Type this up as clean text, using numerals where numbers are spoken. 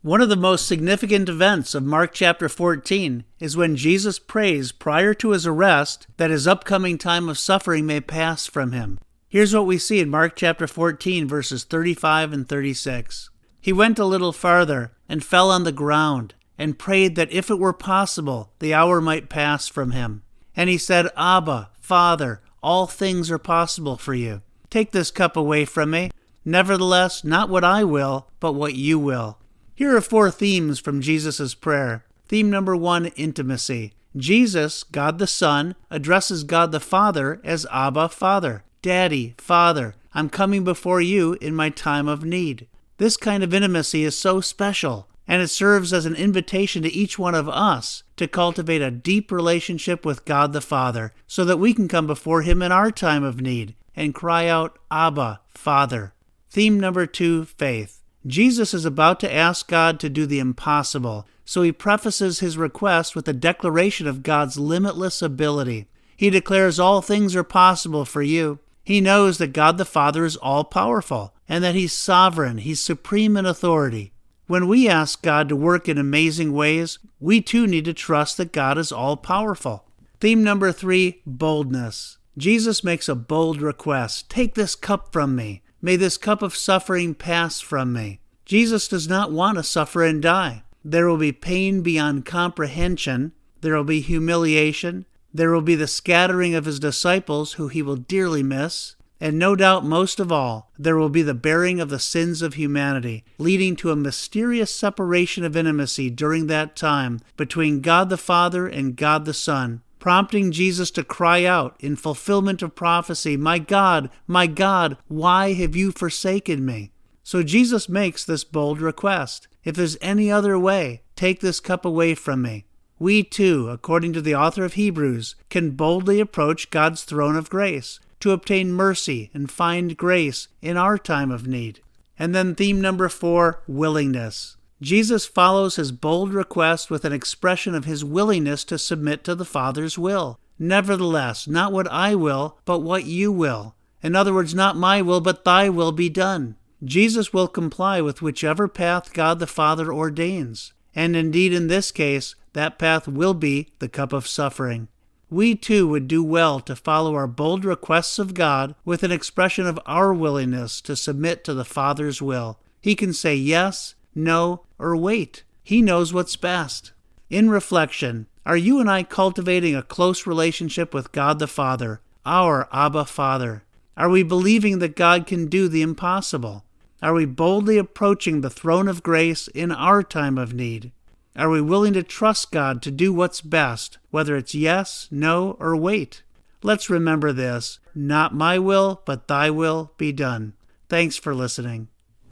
One of the most significant events of Mark chapter 14 is when Jesus prays prior to his arrest that his upcoming time of suffering may pass from him. Here's what we see in Mark chapter 14, verses 35 and 36. He went a little farther and fell on the ground and prayed that if it were possible, the hour might pass from him. And he said, Abba, Father, all things are possible for you. Take this cup away from me. Nevertheless, not what I will, but what you will. Here are 4 themes from Jesus' prayer. Theme number 1, intimacy. Jesus, God the Son, addresses God the Father as Abba, Father. Daddy, Father, I'm coming before you in my time of need. This kind of intimacy is so special, and it serves as an invitation to each one of us to cultivate a deep relationship with God the Father so that we can come before him in our time of need and cry out, Abba, Father. Theme number 2, faith. Jesus is about to ask God to do the impossible, so he prefaces his request with a declaration of God's limitless ability. He declares all things are possible for you. He knows that God the Father is all-powerful and that he's sovereign, he's supreme in authority. When we ask God to work in amazing ways, we too need to trust that God is all-powerful. Theme number 3, boldness. Jesus makes a bold request. Take this cup from me. May this cup of suffering pass from me. Jesus does not want to suffer and die. There will be pain beyond comprehension. There will be humiliation. There will be the scattering of his disciples, who he will dearly miss. And no doubt, most of all, there will be the bearing of the sins of humanity, leading to a mysterious separation of intimacy during that time between God the Father and God the Son, prompting Jesus to cry out in fulfillment of prophecy, my God, why have you forsaken me? So Jesus makes this bold request. If there's any other way, take this cup away from me. We too, according to the author of Hebrews, can boldly approach God's throne of grace to obtain mercy and find grace in our time of need. And then theme number 4, willingness. Jesus follows his bold request with an expression of his willingness to submit to the Father's will. Nevertheless, not what I will, but what you will. In other words, not my will, but thy will be done. Jesus will comply with whichever path God the Father ordains. And indeed, in this case, that path will be the cup of suffering. We too would do well to follow our bold requests of God with an expression of our willingness to submit to the Father's will. He can say yes, no, or wait. He knows what's best. In reflection, are you and I cultivating a close relationship with God the Father, our Abba Father? Are we believing that God can do the impossible? Are we boldly approaching the throne of grace in our time of need? Are we willing to trust God to do what's best, whether it's yes, no, or wait? Let's remember this: not my will, but thy will be done. Thanks for listening.